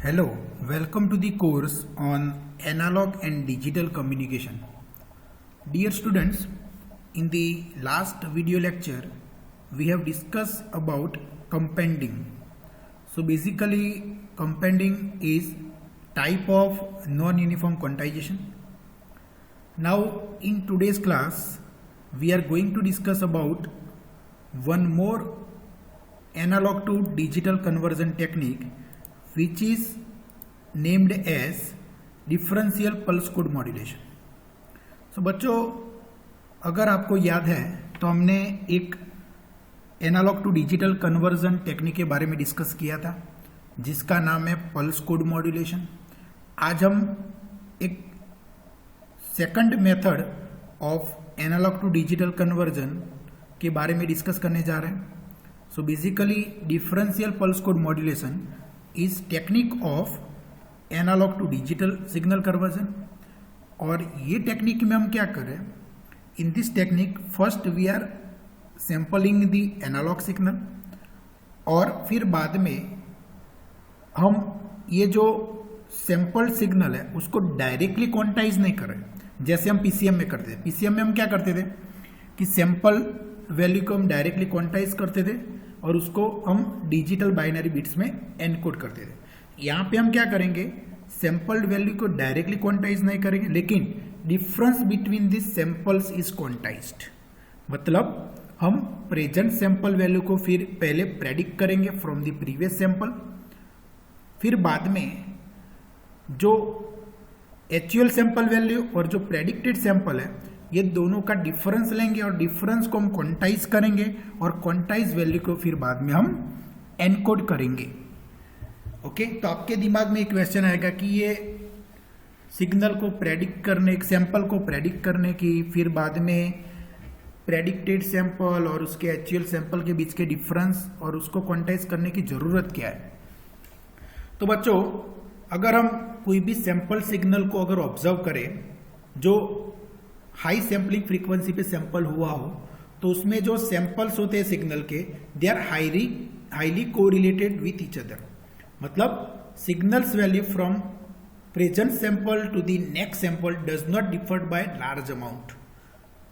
Hello, welcome to the course on analog and digital communication. Dear students, in the last video lecture, we have discussed about compending. So basically, compending is type of non-uniform quantization. Now, in today's class, we are going to discuss about one more analog to digital conversion technique, which is named as differential pulse code modulation. So बच्चों, अगर आपको याद है तो हमने एक analogue to digital conversion technique के बारे में डिस्कस किया था जिसका नाम है पल्स कोड मॉड्यूलेशन. आज हम एक second method of analogue to digital conversion के बारे में डिस्कस करने जा रहे हैं. So basically differential pulse code modulation is technique of analogue to digital signal conversion. और ये टेक्निक में हम क्या करें, in this technique first we are sampling the analogue signal और फिर बाद में हम ये जो सैंपल सिग्नल है उसको डायरेक्टली क्वांटाइज नहीं करें जैसे हम पीसीएम में करते थे. पीसीएम में हम क्या करते थे कि सैंपल वैल्यू को हम डायरेक्टली क्वांटाइज करते थे और उसको हम डिजिटल बाइनरी बिट्स में एनकोड करते थे. यहाँ पे हम क्या करेंगे, सैंपल्ड वैल्यू को डायरेक्टली क्वांटाइज नहीं करेंगे लेकिन difference between this samples is quantized. मतलब हम प्रेजेंट सैंपल वैल्यू को फिर पहले प्रेडिक्ट करेंगे फ्रॉम द प्रीवियस सैंपल, फिर बाद में जो एक्चुअल सैंपल वैल्यू और जो प्रेडिक्टेड सैंपल है ये दोनों का डिफरेंस लेंगे और डिफरेंस को हम क्वांटाइज करेंगे और क्वांटाइज वैल्यू को फिर बाद में हम एनकोड करेंगे. ओके, तो आपके दिमाग में एक क्वेश्चन आएगा कि ये सिग्नल को प्रेडिक्ट करने, एक सैंपल को प्रेडिक्ट करने की फिर बाद में प्रेडिक्टेड सैंपल और उसके एक्चुअल सैंपल के बीच के डिफरेंस और उसको क्वांटाइज करने की जरूरत क्या है. तो बच्चों, अगर हम कोई भी सैंपल सिग्नल को अगर ऑब्जर्व करें जो हाई सैंपलिंग फ्रीक्वेंसी पे सैंपल हुआ हो तो उसमें जो सैंपल्स होते हैं सिग्नल के they are highly correlated with each other. मतलब signals value from present sample to the next sample does not differ by large amount.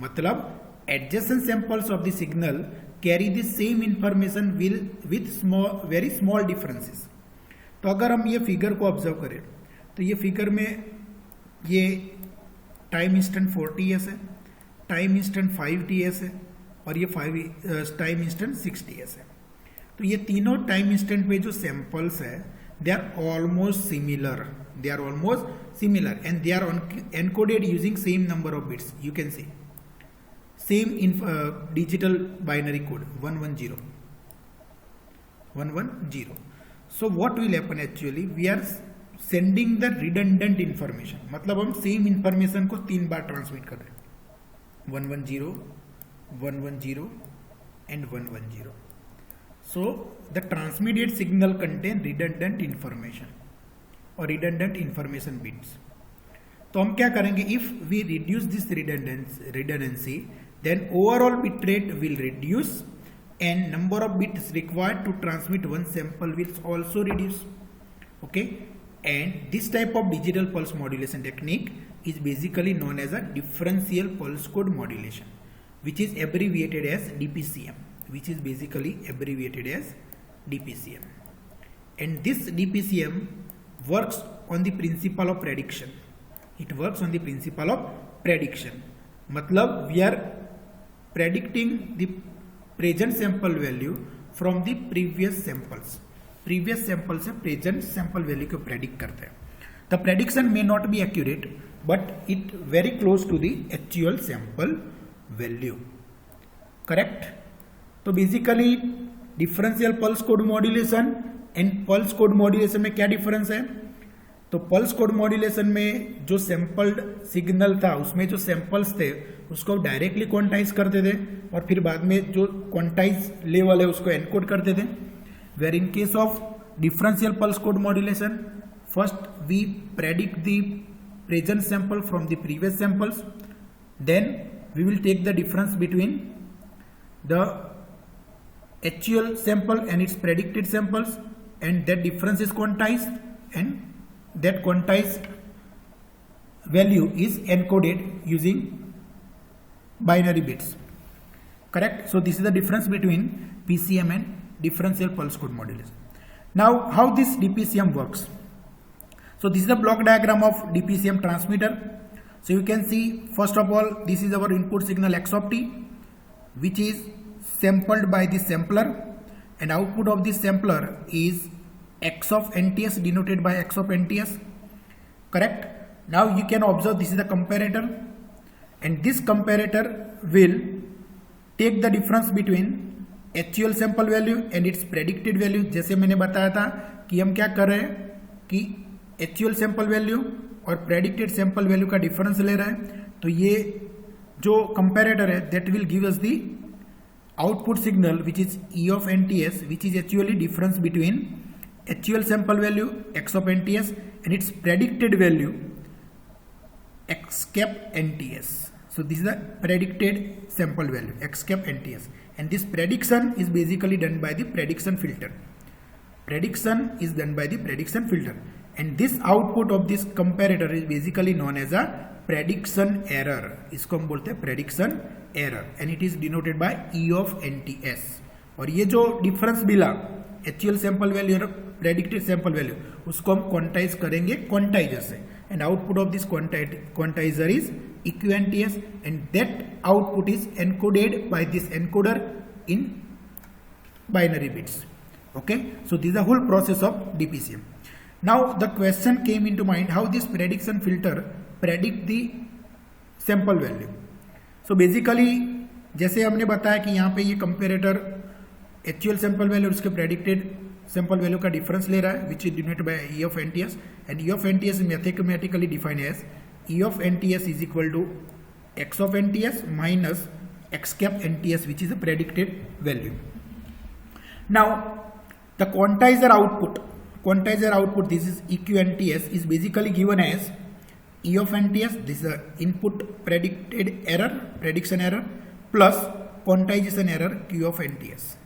मतलब adjacent samples of the signal carry the same information with very small differences. तो अगर हम ये figure को observe करें तो ये फिगर में ये टाइम इंस्टेंट 4ts है, टाइम इंस्टेंट 5ts है और ये टाइम इंस्टेंट 6ts है. तो ये तीनों टाइम इंस्टेंट पे जो सैंपल्स है they are almost similar and they are encoded using same number of bits. You can see same in digital binary code 110. So what will happen actually, we are sending the redundant information. मतलब हम same information को 3 बार transmit कर रहे हैं, 110, 110 and 110. So the transmitted signal contain redundant information or redundant information bits. तो हम क्या करेंगे, if we reduce this redundancy then overall bit rate will reduce and number of bits required to transmit one sample will also reduce. Okay, and this type of digital pulse modulation technique is basically known as a differential pulse code modulation, which is abbreviated as DPCM, and this DPCM works on the principle of prediction. मतलब we are predicting the present sample value from the previous sample से present sample value को predict करते हैं. The prediction may not be accurate but it very close to the actual sample value. Correct. तो basically differential pulse code modulation and pulse code modulation में क्या difference है. तो pulse code modulation में जो सैंपल्ड सिग्नल था उसमें जो सैंपल्स थे उसको डायरेक्टली क्वांटाइज करते थे और फिर बाद में जो क्वांटाइज लेवल है उसको एनकोड करते थे. Where in case of differential pulse code modulation first we predict the present sample from the previous samples, then we will take the difference between the actual sample and its predicted samples, and that difference is quantized, and that quantized value is encoded using binary bits. Correct? So this is the difference between PCM and differential pulse code modulation. Now how this DPCM works? So this is the block diagram of DPCM transmitter. So you can see, first of all, this is our input signal x of t, which is sampled by the sampler, and output of this sampler is x of NTS, denoted by x of NTS. Correct? Now you can observe this is the comparator, and this comparator will take the difference between actual sample value and its predicted value. जैसे मैंने बताया था कि हम क्या कर रहे हैं कि actual sample value और predicted sample value का difference ले रहे हैं, तो ये जो comparator है that will give us the output signal which is E of NTS, which is actually difference between actual sample value x of NTS and its predicted value x cap NTS. So this is the predicted sample value x cap NTS, and this prediction is basically done by the prediction filter. Prediction is done by the prediction filter, and this output of this comparator is basically known as a prediction error. इसको हम बोलते हैं prediction error, and it is denoted by E of NTS. और ये जो difference मिला actual sample value और predicted sample value, उसको हम quantize करेंगे quantizer से, and output of this quantizer is EQNTS, and that output is encoded by this encoder in binary bits. Okay, so this is the whole process of DPCM. Now the question came into mind, how this prediction filter predict the sample value. So basically जैसे हमने बताया कि यहाँ पे ये comparator actual sample value और उसके predicted sample value का डिफरेंस ले रहा है, which is denoted by E of NTS, and E of NTS mathematically defined as E of NTS is equal to x of NTS minus x cap NTS, which is a predicted value. Now the quantizer output, this is EQNTS, is basically given as E of NTS, this is the input predicted error, prediction error, plus quantization error Q of NTS.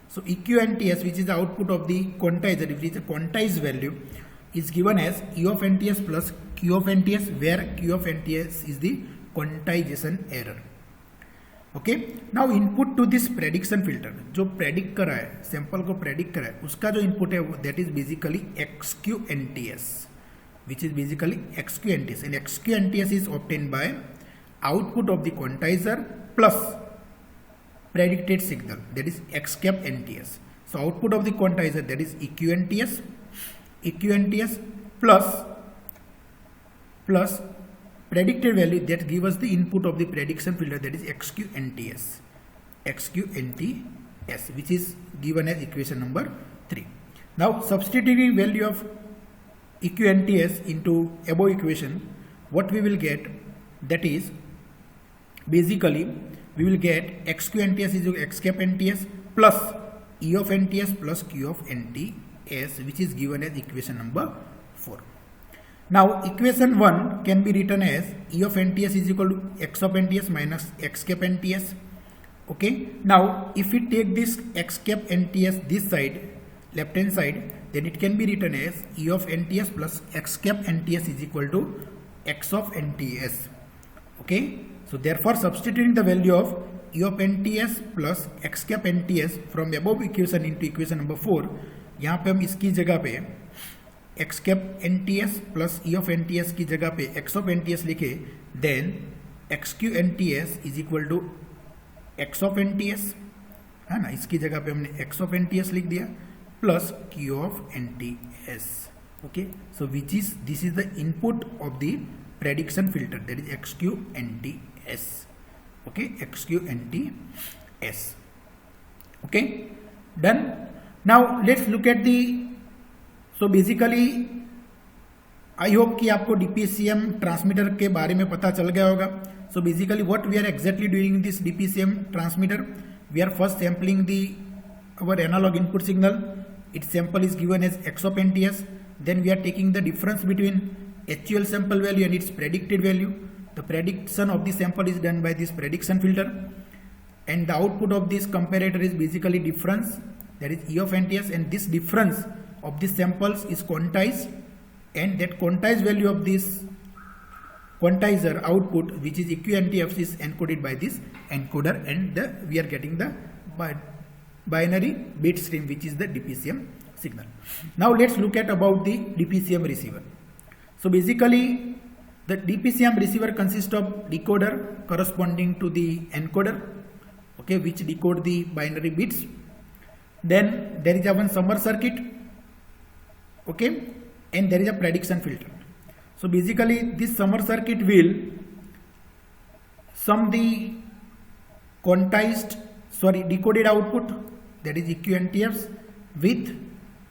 So EQNTS, which is the output of the quantizer, which is a quantized value, is given as E of NTS plus Q of NTS, where Q of NTS is the quantization error. Okay, now input to this prediction filter, जो predict कर रहा है, sample को predict कर रहा है, उसका जो input है that is basically XQNTS, which is basically XQNTS, and XQNTS is obtained by output of the quantizer plus predicted signal, that is x cap NTS. So output of the quantizer, that is EQNTS plus predicted value that give us the input of the prediction filter, that is XQNTS, which is given as equation number 3. Now substituting value of EQNTS into above equation, what we will get, that is basically we will get XQNTS is equal to x cap NTS plus E of NTS plus Q of NTS, which is given as equation number 4. Now equation 1 can be written as E of NTS is equal to x of NTS minus x cap NTS. Okay, now if we take this x cap NTS this side, left hand side, then it can be written as E of NTS plus x cap NTS is equal to x of NTS. Okay, so therefore substituting the value of E of NTS plus x cap NTS from above equation into equation number 4, यहाँ पे हम इसकी जगह पे x cap NTS plus E of NTS की जगह पे x of NTS लिखे, then XQ NTS is equal to x of NTS, है ना, इसकी जगह पे हमने x of NTS लिख दिया plus Q of NTS. Okay, so which is, this is the input of the prediction filter, that is XQNTS. Okay, XQNTS. Okay, done. Now let's look at the, so basically I hope कि आपको DPCM transmitter के बारे में पता चल गया होगा. So basically what we are exactly doing in this DPCM transmitter, we are first sampling our analog input signal. Its sample is given as x of NTS. Then we are taking the difference between actual sample value and its predicted value. The prediction of the sample is done by this prediction filter, and the output of this comparator is basically difference, that is E of NTS, and this difference of the samples is quantized and that quantized value of this quantizer output, which is eqNTFs, is encoded by this encoder, and we are getting the binary bit stream, which is the DPCM signal. Now let's look at about the DPCM receiver. So basically the DPCM receiver consists of decoder corresponding to the encoder, okay, which decode the binary bits. Then there is a one summer circuit, okay, and there is a prediction filter. So basically this summer circuit will sum the decoded output, that is eqNTFs, with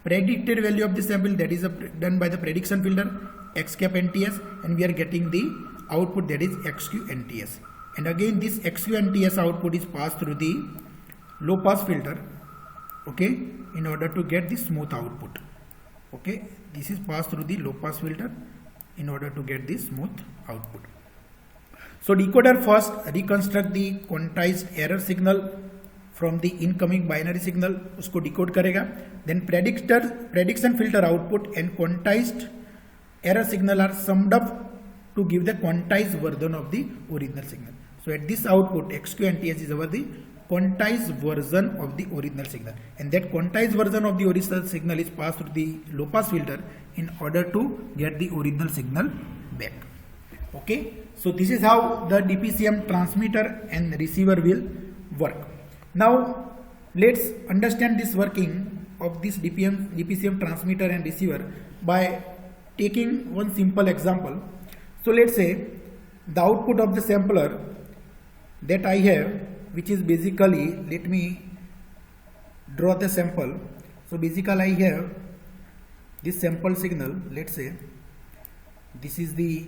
predicted value of the sample, that is done by the prediction filter XCAP-NTS, and we are getting the output, that is XQ-NTS. And again this XQ-NTS output is passed through the low pass filter, okay, in order to get the smooth output. Okay, this is passed through the low pass filter in order to get the smooth output. So decoder first reconstruct the quantized error signal from the incoming binary signal, उसको decode करेगा. Then prediction filter output and quantized error signal are summed up to give the quantized version of the original signal. So at this output XQ-NTS is the quantized version of the original signal, and that quantized version of the original signal is passed through the low pass filter in order to get the original signal back. Okay, so this is how the DPCM transmitter and receiver will work. Now let's understand this working of this DPCM transmitter and receiver by taking one simple example. So let's say the output of the sampler that I have, which is basically, let me draw the sample. So basically I have this sample signal. Let's say this is the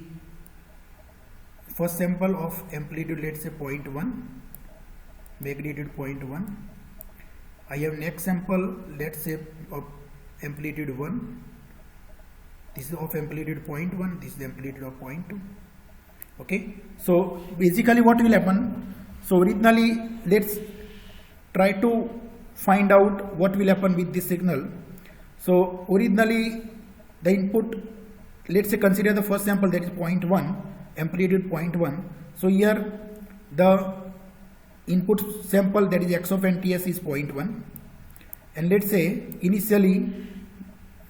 first sample of amplitude, let's say 0.1, magnitude 0.1. I have next sample, let's say of amplitude 1. This is of amplitude 0.1, this is the amplitude of 0.2. Okay, so basically what will happen? So originally let's try to find out what will happen with this signal. So originally the input, let's say consider the first sample, that is 0.1, amplitude 0.1. So here the input sample, that is X of NTS, is 0.1, and let's say initially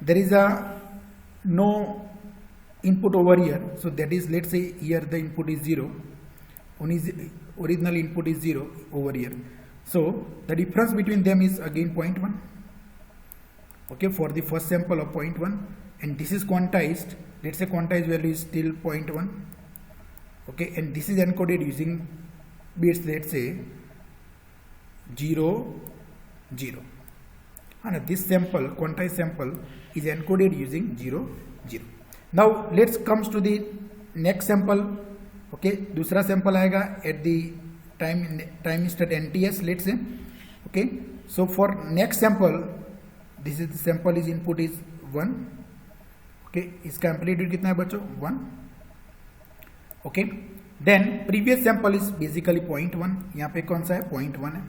there is no input over here, so that is, let's say here the input is 0, original input is 0 over here, so the difference between them is again 0.1, okay, for the first sample of 0.1, and this is quantized, let's say quantized value is still 0.1, okay, and this is encoded using bits, let's say 0 0, and this sample, quantized sample, is encoded using 0 0. Now let's comes to the next sample. Okay, दूसरा sample आएगा at the time instant NTS, let's say. Okay, so for next sample, this is the sample is input is 1. Okay, इसका amplitude कितना है बच्चों? 1. Okay, then previous sample is basically 0.1. यहाँ पे कौन सा है? 0.1 है.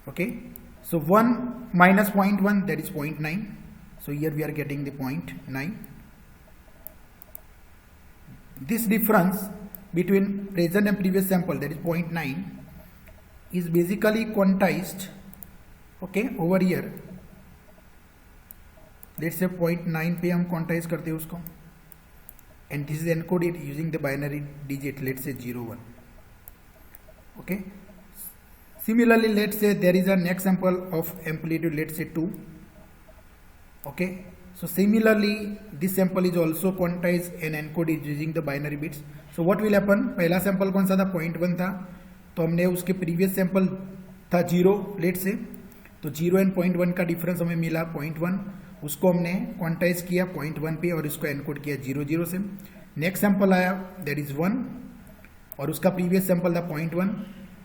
Okay, so 1 minus 0.1, that is 0.9. So here we are getting the 0.9. This difference between present and previous sample, that is 0.9, is basically quantized, okay, over here. Let's say 0.9 पे हम quantize करते हैं उसको, and this is encoded using the binary digit, let's say 01. Okay, similarly let's say there is a next sample of amplitude, let's say 2. Okay, so similarly this sample is also quantized and encoded using the binary bits. So what will happen? पहला sample कौन सा था? 0.1 था, तो हमने उसके previous sample था 0, let's say, तो 0 and 0.1 का difference हमें मिला 0.1, उसको हमने quantize किया 0.1 पे और इसको encode किया 0 से. Next sample आया, that is 1, और उसका previous sample था 0.1,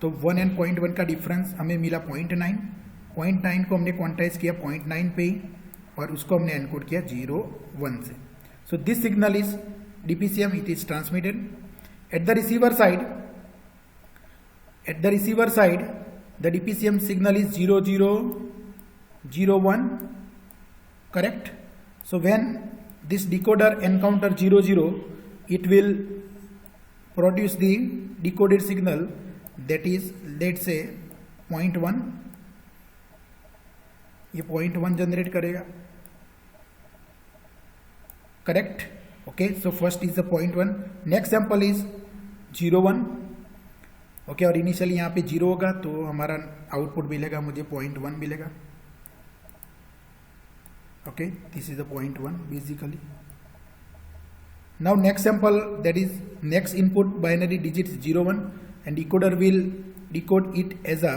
तो 1 and 0.1 का difference हमें मिला 0.9. 0.9 को हमने quantize किया 0.9 पे ही, और उसको हमने एनकोड किया 0 1 से. So this signal is DPCM, it is transmitted. At the receiver side, the DPCM signal is 0 0 0 1, correct? So when this decoder encounter 0 0, it will produce the decoded signal, that is, let's say 0.1. ये 0.1 generate करेगा, correct. Okay, so first is the 0.1. Next sample is 0.1. Okay, और initially यहाँ पे 0 होगा तो हमारा output मिलेगा, मुझे 0.1 मिलेगा. Okay, this is the 0.1 basically. Now next sample, that is next input binary digit 0.1 and decoder will decode it as a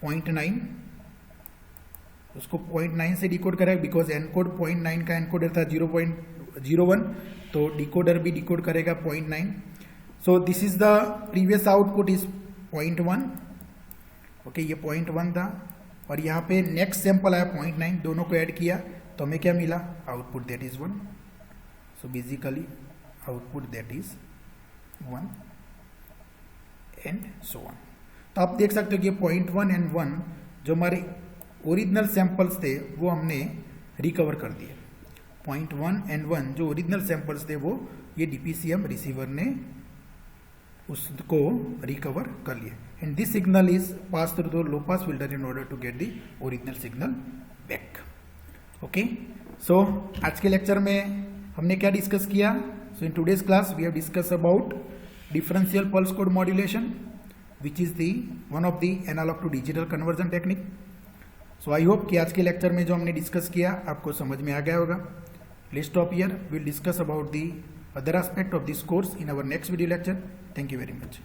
0.9. उसको 0.9 से डिकोड करेगा बिकॉज एनकोड 0.9 का एनकोडर था 0.01, तो डिकोडर भी डिकोड करेगा 0.9. So this is the previous output is 0.1. Okay, ये 0.1 था और यहाँ पे नेक्स्ट सैंपल आया 0.9, दोनों को ऐड किया तो हमें क्या मिला, output that is 1. So basically output that is 1 and so on. तो आप देख सकते हो कि 0.1 एंड 1 जो हमारे ओरिजिनल सैंपल्स थे वो हमने रिकवर कर दिए. 0.1 एंड 1 जो ओरिजिनल सैंपल्स थे वो ये डीपीसीएम रिसीवर ने उसको रिकवर कर लिए. And this signal is pass through the low pass filter in order to get the original signal back. Okay, so आज के लेक्चर में हमने क्या डिस्कस किया. So in today's class we have discuss about differential pulse code modulation which is the one of the analog to digital conversion technique. So I hope कि आज के lecture में जो हमने डिस्कस किया आपको समझ में आ गया होगा. Let's stop here. Will discuss about the other aspect of this course in our next video lecture. Thank you very much.